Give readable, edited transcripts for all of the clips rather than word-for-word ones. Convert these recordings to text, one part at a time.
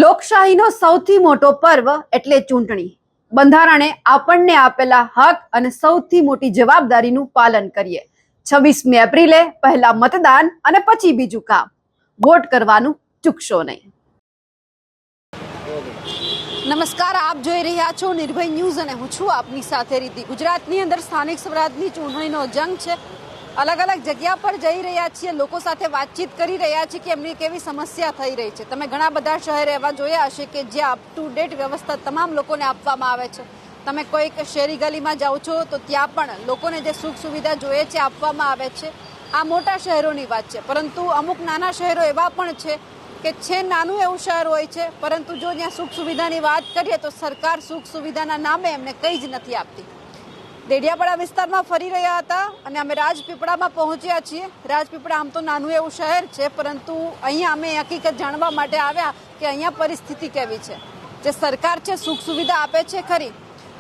લોકશાહીનો સૌથી મોટો પર્વ એટલે ચૂંટણી. બંધારણે આપણને આપેલા હક અને સૌથી મોટી જવાબદારીનું પાલન કરીએ. 26મી એપ્રિલે પહેલા મતદાન અને પછી બીજું કામ. વોટ કરવાનું ચૂકશો નહીં. નમસ્કાર, આપ જોઈ રહ્યા છો નિર્ભય ન્યૂઝ અને હું છું આપની સાથે રીતિ. ગુજરાતની અંદર સ્થાનિક સ્વરાજની ચૂંટણીનો જંગ છે. અલગ અલગ જગ્યા પર જઈ રહ્યા છીએ, લોકો સાથે વાતચીત કરી રહ્યા છીએ કે એમની કેવી સમસ્યા થઈ રહી છે. તમે ઘણા બધા શહેર એવા જોયા હશે કે જ્યાં અપ ટુ ડેટ વ્યવસ્થા તમામ લોકોને આપવામાં આવે છે. તમે કોઈક શેરી ગલીમાં જાઓ છો તો ત્યાં પણ લોકોને જે સુખ સુવિધા જોઈએ છે આપવામાં આવે છે. આ મોટા શહેરોની વાત છે, પરંતુ અમુક નાના શહેરો એવા પણ છે કે નાનું એવું શહેર હોય છે, પરંતુ જો ત્યાં સુખ સુવિધાની વાત કરીએ તો સરકાર સુખ સુવિધાના નામે એમને કંઈ જ નથી આપતી. ડેડિયાપાડા વિસ્તારમાં ફરી રહ્યા હતા અને અમે રાજપીપળામાં પહોંચ્યા છીએ. રાજપીપળા આમ તો નાનું એવું શહેર છે, પરંતુ અહીંયા અમે હકીકત જાણવા માટે આવ્યા કે અહીંયા પરિસ્થિતિ કેવી છે. જે સરકાર છે સુખ સુવિધા આપે છે ખરી,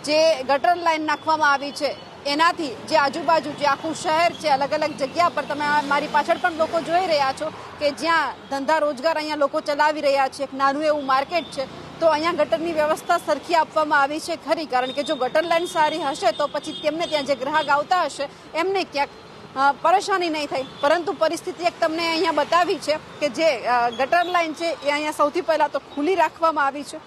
જે ગટર લાઈન નાખવામાં આવી છે એનાથી જે આજુબાજુ જે આખું શહેર છે, અલગ અલગ જગ્યા પર તમે મારી પાછળ પણ લોકો જોઈ રહ્યા છો કે જ્યાં ધંધા રોજગાર અહીંયા લોકો ચલાવી રહ્યા છે. એક નાનું એવું માર્કેટ છે, તો અહીંયા ગટરની વ્યવસ્થા સરખી આપવામાં આવી છે ખરી, કારણ કે જો ગટર લાઈન સારી હશે તો પછી તેમને ત્યાં જે ગ્રાહક આવતા હશે એમને ક્યાંક પરેશાની નહીં થાય. પરંતુ પરિસ્થિતિ એક તમને અહીંયા બતાવી છે કે જે ગટર લાઈન છે એ અહીંયા સૌથી પહેલાં તો ખુલ્લી રાખવામાં આવી છે.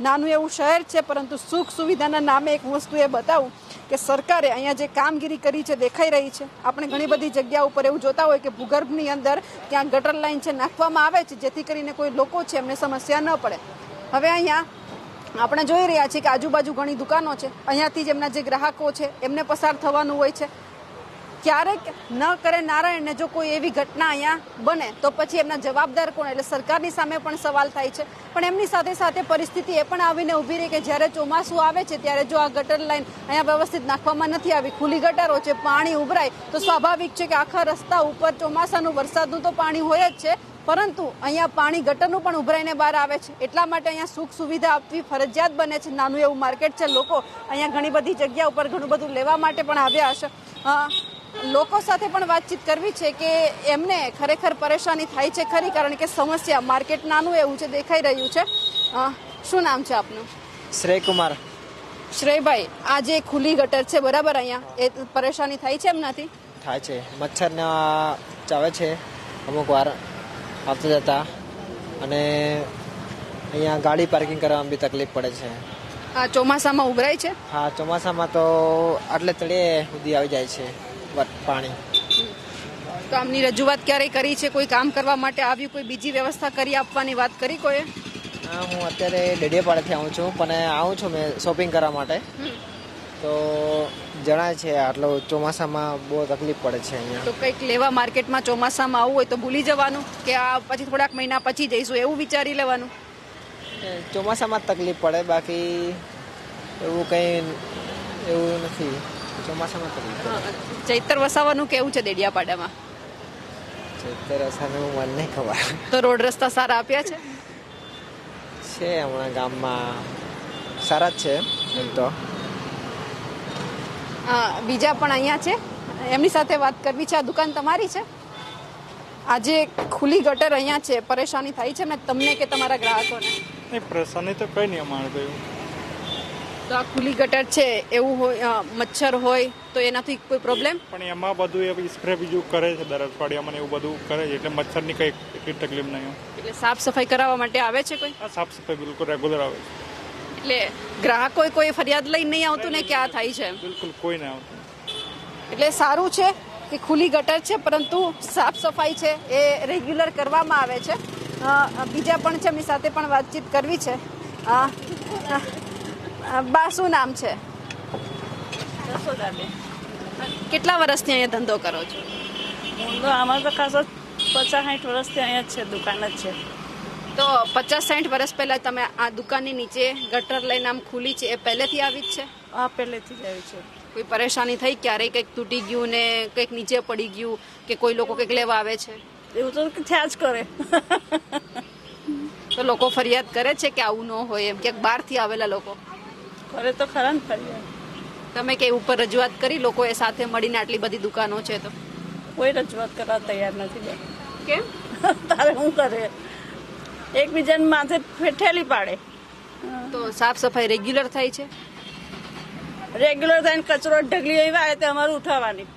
નાનું એવું શહેર છે, પરંતુ સુખ સુવિધાના નામે એક વસ્તુ એ બતાવું કે સરકારે અહીંયા જે કામગીરી કરી છે દેખાઈ રહી છે. આપણે ઘણી બધી જગ્યા ઉપર એવું જોતા હોય કે ભૂગર્ભની અંદર ત્યાં ગટર લાઈન છે નાખવામાં આવે છે, જેથી કરીને કોઈ લોકો છે એમને સમસ્યા ન પડે. હવે અહીંયા આપણે જોઈ રહ્યા છીએ કે આજુબાજુ ઘણી દુકાનો છે, અહીંયાથી જ એમના જે ગ્રાહકો છે એમને પસાર થવાનું હોય છે. ક્યારેક ન કરે નારાયણને જો કોઈ એવી ઘટના અહીંયા બને તો પછી એમના જવાબદાર કોણ, એટલે સરકારની સામે પણ સવાલ થાય છે. પણ એમની સાથે સાથે પરિસ્થિતિ એ પણ આવીને ઊભી રહી કે જ્યારે ચોમાસું આવે છે ત્યારે જો આ ગટર લાઈન અહીંયા વ્યવસ્થિત નાખવામાં નથી આવી, ખુલ્લી ગટરો છે, પાણી ઉભરાય તો સ્વાભાવિક છે કે આખા રસ્તા ઉપર ચોમાસાનું વરસાદનું તો પાણી હોય જ છે, પરંતુ અહીંયા પાણી ગટરનું પણ ઉભરાઈને બહાર આવે છે. એટલા માટે અહીંયા સુખ સુવિધા આપવી ફરજિયાત બને છે. નાનું એવું માર્કેટ છે, લોકો અહીંયા ઘણી બધી જગ્યા ઉપર ઘણું બધું લેવા માટે પણ આવ્યા હશે. લોકો સાથે પણ વાતચીત કરવી છે કે એમને ખરેખર પરેશાની થાય છે ખરી, કારણ કે સમસ્યા માર્કેટ નાનું એવું છે દેખાઈ રહ્યું છે. શું નામ છે આપનું? શ્રેયકુમાર. શ્રેયભાઈ, આ જે ખુલ્લી ગટર છે બરાબર, અહીંયા એ પરેશાની થાય છે એમનાથી? થાય છે, મચ્છર ને ચાવે છે અમુક વાર આવતા જતા, અને અહીંયા ગાડી પાર્કિંગ કરવામાં બી તકલીફ પડે છે. ચોમાસામાં ઉભરાય છે? હા, ચોમાસામાં તો આટલે તળિયે સુધી આવી જાય છે પાણી. તો આમની રજૂઆત ક્યારેય કરી છે? કોઈ કામ કરવા માટે આવ્યું, કોઈ બીજી વ્યવસ્થા કરી આપવાની વાત કરી કોઈ? હા, હું અત્યારે ડેડિયાપાડાથી આવું છું, પણ આવું છું મેં શોપિંગ કરવા માટે. તો જણાય છે આટલો ચોમાસામાં બહુ તકલીફ પડે છે અહીંયા. તો કંઈક લેવા માર્કેટમાં ચોમાસામાં આવવું હોય તો ભૂલી જવાનું કે આ પછી થોડાક મહિના પછી જઈશું એવું વિચારી લેવાનું? ચોમાસામાં જ તકલીફ પડે, બાકી એવું કંઈ એવું નથી. ચોમાસામાં તકલીફ. ચૈતર વસાવાનું કેવું છે ડેડિયાપાડામાં? ચૈતર વસાવાનું મને નહીં ખબર. તો રોડ રસ્તા સારા આપ્યા છે? હમણાં ગામમાં સારા જ છે એમ તો. બીજા પણ અહીંયા છે, એમની સાથે વાત કરવી છે. આ દુકાન તમારી છે? આજે ખુલ્લી ગટર અહીંયા છે, પરેશાની થાય છે ને તમને કે તમારા ગ્રાહકોને? નહીં, પરેશાની તો કંઈ નહીં અમારે તો. તો આ ખુલ્લી ગટર છે, એવું હોય મચ્છર હોય તો એનાથી કોઈ પ્રોબ્લેમ? પણ એમાં બધું એ સ્પ્રે બીજું કરે છે દર અઠવાડિયામાં, એવું બધું કરે છે, એટલે મચ્છરની કંઈ એટલી તકલીફ નહીં. એટલે સાફ સફાઈ કરાવવા માટે આવે છે કોઈ? હા, સાફ સફાઈ બિલકુલ રેગ્યુલર આવે છે. એટલે ગ્રાહકો કોઈ ફરિયાદ લઈને નહીં આવતું ને કે આ થાય છે? બિલકુલ કોઈ નહીં આવતું. એટલે સારું છે કે ખુલ્લી ગટર છે, પરંતુ સાફ સફાઈ છે એ રેગ્યુલર કરવામાં આવે છે. બીજા પણ છે, એમની સાથે પણ વાતચીત કરવી છે. બા, શું નામ છે? કેટલા વર્ષથી અહીંયા ધંધો કરો છો? અમારે તો ખાસ 50-60 વર્ષથી અહીંયા જ છે, દુકાન જ છે. તો 50-60 વર્ષ પહેલા તમે આ દુકાનની નીચે ગટર લઈને આમ ખુલી છે, એ પહેલેથી આવી જ છે? હા, પહેલેથી જ આવી છે. કોઈ પરેશાની થઈ ક્યારેય? કંઈક તૂટી ગયું ને કંઈક નીચે પડી ગયું કે કોઈ લોકો કંઈક લેવા આવે છે? એવું તો થયા જ કરે. તો લોકો ફરિયાદ કરે છે કે આવું ન હોય એમ, ક્યાંક બહારથી આવેલા લોકો કરે તો ખરા ને ફરિયાદ. તમે કે ઉપર રજૂઆત કરી લોકોએ સાથે મળીને? આટલી બધી દુકાનો છે તો કોઈ રજૂઆત કરવા તૈયાર નથી. કેમ? તારે શું કરે? એકબીજાને માથે ઠેલી પાડે. તો સાફ સફાઈ રેગ્યુલર થાય છે? રેગ્યુલર થઈને કચરો ઢગલી એવી આવે તો અમારે ઉઠાવવાની.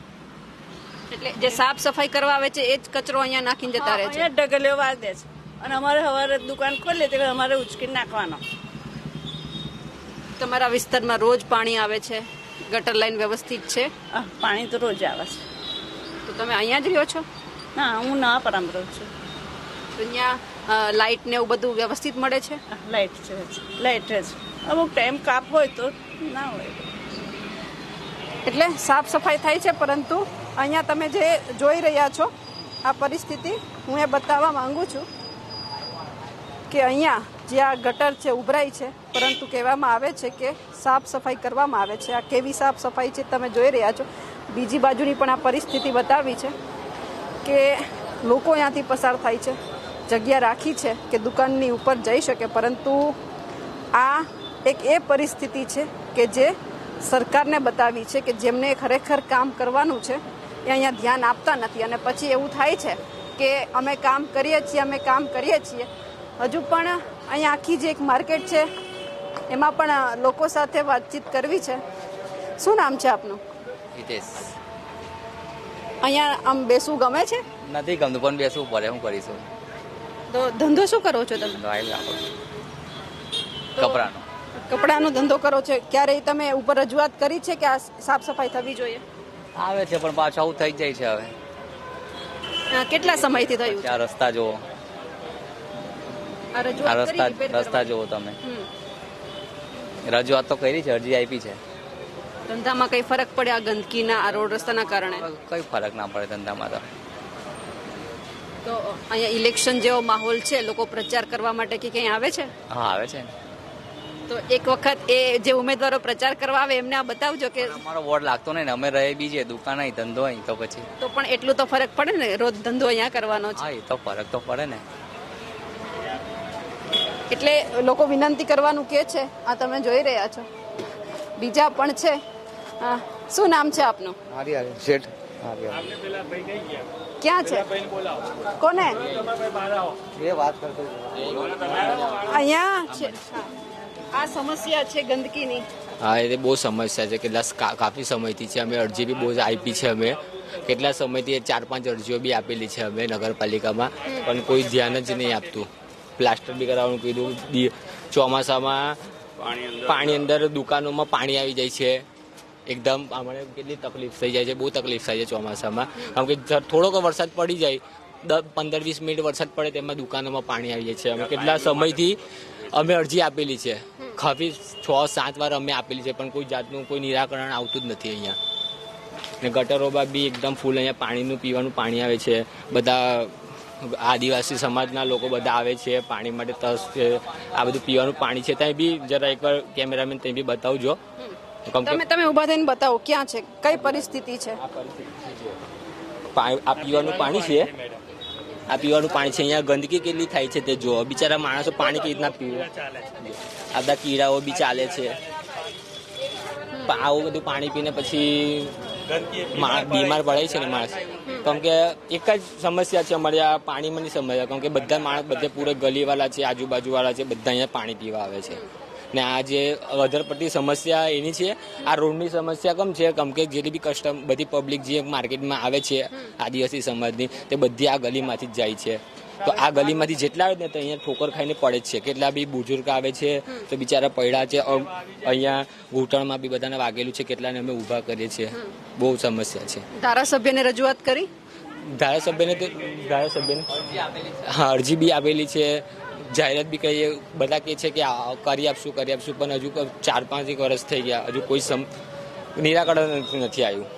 એટલે જે સાફ સફાઈ કરવા આવે છે એ જ કચરો અહીંયા નાખીને જતા રહે છે? અહીંયા ઢગલીઓ વાર દે છે અને અમારે સવારે દુકાન ખોલીએ તો અમારે ઉચકીને નાખવાનો. તમારા વિસ્તારમાં રોજ પાણી આવે છે? ગટર લાઈન વ્યવસ્થિત છે? પાણી તો રોજ આવે છે. તો તમે અહીંયા જ રહ્યો છો? ના, હું ના પરામ રહું છું. તો અહીંયા લાઇટ ને એવું બધું વ્યવસ્થિત મળે છે? લાઇટ છે, લાઇટ છે. અમુક ટાઈમ કાપ હોય તો ના હોય. એટલે સાફ સફાઈ થાય છે, પરંતુ અહીંયા તમે જે જોઈ રહ્યા છો આ પરિસ્થિતિ હું એ બતાવવા માંગુ છું કે અહીંયા જે આ ગટર છે ઉભરાઈ છે, પરંતુ કહેવામાં આવે છે કે સાફ સફાઈ કરવામાં આવે છે. આ કેવી સાફ સફાઈ છે તમે જોઈ રહ્યા છો. બીજી બાજુની પણ આ પરિસ્થિતિ બતાવી છે કે લોકો અહીંયાથી પસાર થાય છે, જગ્યા રાખી છે કે દુકાનની ઉપર જઈ શકે, પરંતુ આ એક એ પરિસ્થિતિ છે કે જે સરકારને બતાવી છે કે જેમને ખરેખર કામ કરવાનું છે એ અહીંયા ધ્યાન આપતા નથી. અને પછી એવું થાય છે કે અમે કામ કરીએ છીએ. હજુ પણ અહીંયા આખી જે એક માર્કેટ છે એમાં પણ લોકો સાથે વાતચીત કરવી છે. શું નામ છે આપનું? હિતેશ. અહીંયા આમ બેસવું ગમે છે? નથી ગમતું પણ બેસવું પડે, શું કરીશું. તો ધંધો શું કરો છો તમે? કપડાનો. કપડાનો ધંધો કરો છો. ક્યારેય તમે ઉપર રજૂઆત કરી છે કે આ સાફ સફાઈ થવી જોઈએ? આવે છે પણ પાછું આવું થઈ જાય છે. હવે કેટલા સમયથી થયું છે? આ રસ્તા જુઓ, આ આ રજૂઆત કરી repair રસ્તા કરવાની? જુઓ તમે. હમ. રજૂઆત તો કરી છે, અરજી આપી છે. ધંધામાં કઈ ફરક પડે આ ગંદકીના આ રોડ રસ્તાના કારણે? કઈ ફરક ના પડે ધંધામાં તો. તો અહીંયા ઇલેક્શન જેવો માહોલ છે, લોકો પ્રચાર કરવા માટે કે ક્યાંય આવે છે? હા, આવે છે. તો એક વખત એ જે ઉમેદવારો પ્રચાર કરવા આવે એમને આ બતાવજો કે અમારો વોટ લાગતો નહીં ને, અમે રહે બીજે દુકાન અહીં ધંધો અહીં, તો પછી તો પણ એટલું તો ફરક પડે ને, રોજ ધંધો અહીંયા કરવાનો છે. હા, એ તો ફરક તો પડે ને. એટલે લોકો વિનંતી કરવાનું કે છે. આ તમે જોઈ રહ્યા છો, બીજા પણ છે. શું નામ છે આપનું? શેઠ. ક્યાં છે? કોને? એ વાત કરતો અહીંયા છે. આ સમસ્યા છે ગંદકીની. હા, એ બહુ સમસ્યા છે. કાફી સમયથી છે. અમે અરજી બી બહુ આપી છે. અમે કેટલા સમયથી 4-5 અરજીઓ બી આપેલી છે અમે નગરપાલિકામાં, પણ કોઈ ધ્યાન જ નહીં આપતું. પ્લાસ્ટર બી કરાવવાનું કીધું. ચોમાસામાં પાણી અંદર દુકાનોમાં પાણી આવી જાય છે. એકદમ અમને કેટલી તકલીફ થઈ જાય છે, બહુ તકલીફ થાય છે ચોમાસામાં. કારણ કે થોડોક વરસાદ પડી જાય, 15-20 મિનિટ વરસાદ પડે તેમાં દુકાનોમાં પાણી આવી જાય છે. અમે કેટલા સમયથી અમે અરજી આપેલી છે, કાફી 6-7 વાર અમે આપેલી છે, પણ કોઈ જાતનું કોઈ નિરાકરણ આવતું જ નથી અહીંયા. ને ગટરોમાં બી એકદમ ફૂલ અહીંયા પાણીનું પીવાનું પાણી આવે છે. બધા આદિવાસી સમાજના લોકો બધા આવે છે પાણી માટે તરસ છે. આ બધું પીવાનું પાણી છે. ત્યાં બી જરા એકવાર કેમેરામેન ત્યાં બી બતાવજો. તમે ઉભા થઈને બતાવો ક્યાં છે, કઈ પરિસ્થિતિ છે? આ પીવાનું પાણી છે. આ પીવાનું પાણી છે. અહીંયા ગંદકી કેટલી થાય છે તે જો. બિચારા માણસો પાણી કેવી રીતના પીવે. આ બધા કીડાઓ બી ચાલે છે. આવું બધું પાણી પીને પછી બીમાર પડે છે ને માણસ. કેમ કે એક જ સમસ્યા છે અમારી આ પાણીમાંની સમસ્યા. કેમ કે બધા માણસ બધે પૂરે ગલીવાળા છે, આજુબાજુવાળા છે, બધા અહીંયા પાણી પીવા આવે છે. ને આ જે વધારે પડતી સમસ્યા એની છે. આ રોડની સમસ્યા કેમ છે? કેમ કે જેટલી બી બધી પબ્લિક જે માર્કેટમાં આવે છે આદિવાસી સમાજની, તે બધી આ ગલીમાંથી જ જાય છે. તો આ ગલીમાંથી જેટલા આવે ને તો અહીંયા ઠોકર ખાઈને પડે જ છે. કેટલા બી બુજુર્ગ આવે છે તો બિચારા પડ્યા છે. અહીંયા ઘૂંટણમાં બી બધાને વાગેલું છે. કેટલાને અમે ઊભા કરીએ છીએ. બહુ સમસ્યા છે. ધારાસભ્યને રજૂઆત કરી? ધારાસભ્યને હા, અરજી બી આપેલી છે. જાહેરાત બી કહીએ. બધા કહે છે કે કરી આપશું, પણ હજુ 4-5 વર્ષ થઈ ગયા, હજુ કોઈ નિરાકરણ નથી આવ્યું.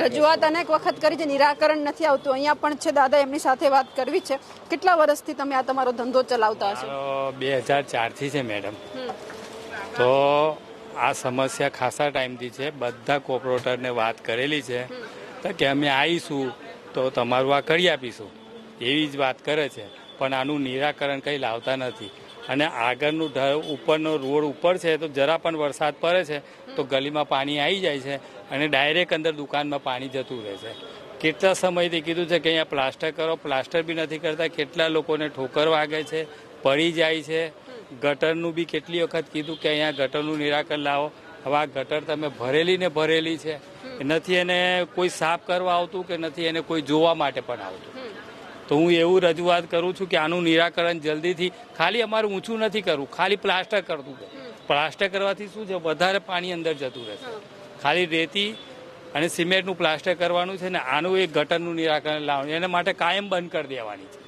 રજૂઆત અનેક વખત કરી છે, નિરાકરણ નથી આવતું. અહીંયા પણ છે દાદા, એમની સાથે વાત કરવી છે. કેટલા વર્ષથી તમે આ તમારો ધંધો ચલાવતા હશો? 2004થી છે મેડમ. તો આ સમસ્યા ખાસા ટાઈમથી છે. બધા કોર્પોરેટરને વાત કરેલી છે તો કે અમે આવીશું તો તમારું આ કરી આપીશું, એવી જ વાત કરે છે. પણ આનું નિરાકરણ કંઈ લાવતા નથી. અને આગળનું ઉપરનો રોડ ઉપર છે તો જરા પણ વરસાદ પડે છે તો ગલીમાં પાણી આવી જાય છે અને ડાયરેક્ટ અંદર દુકાનમાં પાણી જતું રહે છે. કેટલા સમયથી કીધું છે કે અહીંયા પ્લાસ્ટર કરો, પ્લાસ્ટર બી નથી કરતા. કેટલા લોકોને ઠોકર વાગે છે, પડી જાય છે. ગટરનું બી કેટલી વખત કીધું કે અહીંયા ગટરનું નિરાકરણ લાવો. હવે આ ગટર તમે ભરેલી ને ભરેલી છે, નથી એને કોઈ સાફ કરવા આવતું કે નથી એને કોઈ જોવા માટે પણ આવતું. તો હું એવું રજૂઆત કરું છું કે આનું નિરાકરણ જલ્દીથી, ખાલી અમારે ઊંચું નથી કરવું, ખાલી પ્લાસ્ટર કરવું. પ્લાસ્ટર કરવાથી શું છે, વધારે પાણી અંદર જતું રહેશે. ખાલી રેતી અને સિમેન્ટનું પ્લાસ્ટર કરવાનું છે ને આનું એક ગટરનું નિરાકરણ લાવવાનું, એના માટે કાયમ બંધ કરી દેવાની છે.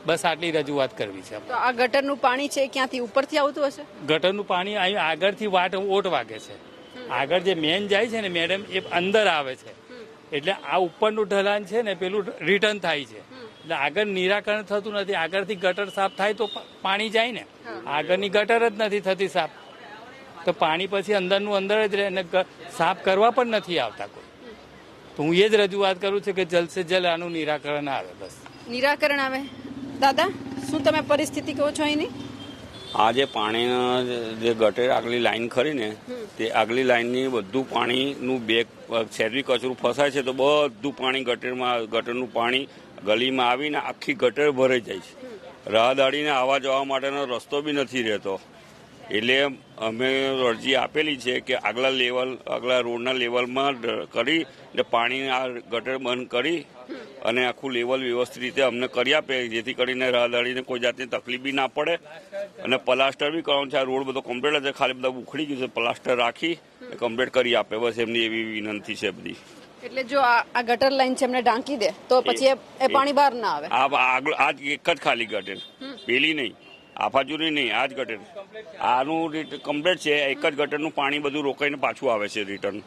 બસ આટલી રજૂઆત કરવી છે. તો આ ગટરનું પાણી છે ક્યાંથી ઉપરથી આવતું હશે? ગટરનું પાણી અહીં આગળથી ઓટ વાગે છે. આગળ જે મેન જાય છે ને મેડમ, એ અંદર આવે છે. એટલે આ ઉપરનું ઢલાન છે ને પેલું રિટર્ન થાય છે. એટલે આગળ નિરાકરણ થતું નથી. આગળથી ગટર સાફ થાય તો પાણી જાય ને, આગળની ગટર જ નથી થતી સાફ, તો પાણી પછી અંદરનું અંદર જ રહે અને સાફ કરવા પણ નથી આવતા કોઈ. તો હું એ જ રજૂઆત કરું છું કે જલ્દ સે જલ્દ આનું નિરાકરણ આવે. બસ નિરાકરણ આવે. દાદા, શું તમે પરિસ્થિતિ કહો છો અહીંની? આ જે પાણીના જે ગટર આગલી લાઈન ખરી ને, તે આગલી લાઈનની બધું પાણીનું બેગ સેરવી કચરું ફસાય છે, તો બધું પાણી ગટરનું પાણી ગલીમાં આવીને આખી ગટર ભરાઈ જાય છે. રાહદારીને આવવા જવા માટેનો રસ્તો બી નથી રહેતો. એટલે અમે અરજી આપેલી છે કે આગલા રોડના લેવલમાં કરી ને પાણી આ ગટર બંધ કરી અને આખું લેવલ વ્યવસ્થિત રીતે અમને કરી આપે, જેથી કરીને રાહદારીને કોઈ જાતની તકલીફ બી ના પડે. અને પ્લાસ્ટર બી કરવાનું છે. આ રોડ બધો કમ્પ્લીટ છે, ખાલી બધા ઉખડી ગયું છે. પ્લાસ્ટર રાખી કમ્પ્લીટ કરી આપે, બસ એમની એવી વિનંતી છે બધી. એટલે જો આ ગટર લાઈન છે એમને ઢાંકી દે તો પછી એ પાણી બહાર ના આવે. આજ એક જ ખાલી ગટર, પેલી નહીં, આફાજુરી નહીં, આ જ ગટર. આનું કમ્પ્લીટ છે. એક જ ગટરનું પાણી બધું રોકાઈને પાછું આવે છે રિટર્ન.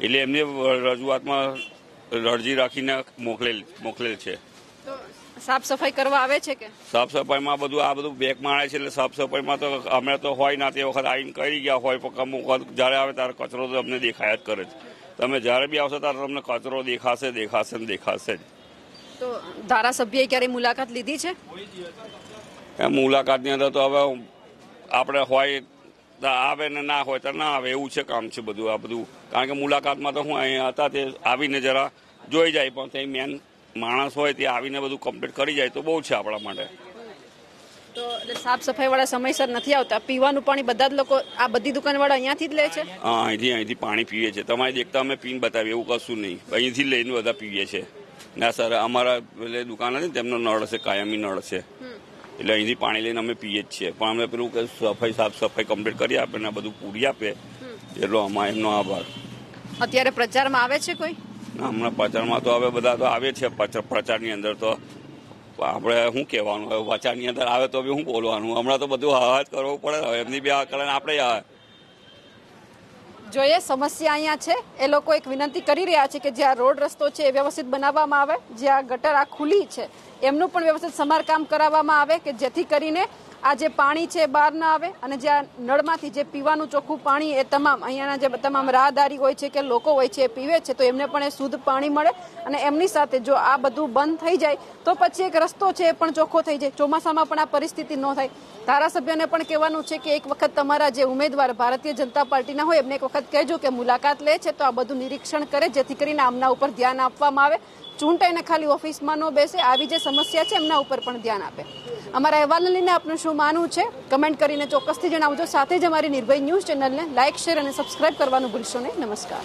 એટલે એમને રજૂઆતમાં અરજી રાખીને મોકલેલ છે. સાફ સફાઈ કરવા આવે છે કે? સાફ સફાઈમાં આ બધું બેગ માણે છે. એટલે સાફ સફાઈમાં તો અમે તો હોય ના તે વખત આવીને કરી ગયા હોય, પણ અમુક વખત જયારે આવે ત્યારે કચરો તો અમને દેખાયા જ કરે છે. તમે જયારે બી આવશો ત્યારે તમને કચરો દેખાશે ને દેખાશે જ. તો ધારાસભ્યએ ક્યારે મુલાકાત લીધી છે? મુલાકાતની અંદર તો હવે આપણે હોય આવે ને ના હોય તો ના આવે, એવું છે કામ છે બધું. આ બધું કારણ કે મુલાકાતમાં તો હું અહીંયા હતા તે આવીને જરા જોઈ જાય, પણ તે મેન માણસ હોય તે આવીને બધું કમ્પ્લીટ કરી જાય તો બહુ છે આપણા માટે. તો સાફ સફાઈ વાળા સમયસર નથી આવતા. પીવાનું પાણી બધા જ લોકો, આ બધી દુકાન વાળા અહીંયાથી જ લે છે? હા, અહીંથી પાણી પીએ છે. તમારે દેખતા અમે પીને બતાવીએ, એવું કશું નહીં. અહીંથી લઈને બધા પીએ છે. ના સર, અમારા દુકાન હતી તેમનો નળ છે, કાયમી નળ છે. એટલે અહીંથી પાણી લઈને અમે પીએ જ છીએ. પણ અમે પેલું કે સાફ સફાઈ કમ્પ્લીટ કરી આપે ને બધું પૂરી આપે, એટલો એમનો આભાર. અત્યારે પ્રચારમાં આવે છે કોઈ? ના, હમણાં પ્રચારમાં તો હવે બધા તો આવે છે. પ્રચારની અંદર તો આપણે શું કહેવાનું, હવે પ્રચારની અંદર આવે તો બી શું બોલવાનું. હમણાં તો બધું હા જ કરવું પડે. એમની બી આ કરે આપણે જોઈએ. સમસ્યા અહીંયા છે. એ લોકો એક વિનંતી કરી રહ્યા છે કે જ્યાં રોડ રસ્તો છે એ વ્યવસ્થિત બનાવવામાં આવે, જ્યાં ગટર આ ખુલ્લી છે એમનું પણ વ્યવસ્થિત સમારકામ કરાવવામાં આવે, કે જેથી કરીને આ જે પાણી છે બહાર ના આવે અને જ્યાં નળમાંથી જે પીવાનું ચોખ્ખું પાણી એ તમામ અહીંયાના જે તમામ રાહદારી હોય છે કે લોકો હોય છે એ પીવે છે, તો એમને પણ એ શુદ્ધ પાણી મળે. અને એમની સાથે જો આ બધું બંધ થઈ જાય તો પછી એક રસ્તો છે એ પણ ચોખ્ખો થઈ જાય. ચોમાસામાં પણ આ પરિસ્થિતિ ન થાય. ધારાસભ્યને પણ કહેવાનું છે કે એક વખત તમારા જે ઉમેદવાર ભારતીય જનતા પાર્ટીના હોય એમને એક વખત કહેજો કે મુલાકાત લે છે તો આ બધું નિરીક્ષણ કરે, જેથી કરીને આમના ઉપર ધ્યાન આપવામાં આવે. ચૂંટાઈને ખાલી ઓફિસમાં ન બેસે, આવી જે સમસ્યા છે એમના ઉપર પણ ધ્યાન આપે. અમારા અહેવાલને લઈને આપનું શું માનવું છે કમેન્ટ કરીને ચોક્કસથી જણાવજો. સાથે જ અમારી નિર્ભય ન્યૂઝ ચેનલને લાઇક, શેર અને સબસ્ક્રાઇબ કરવાનું ભૂલશો નહીં. નમસ્કાર.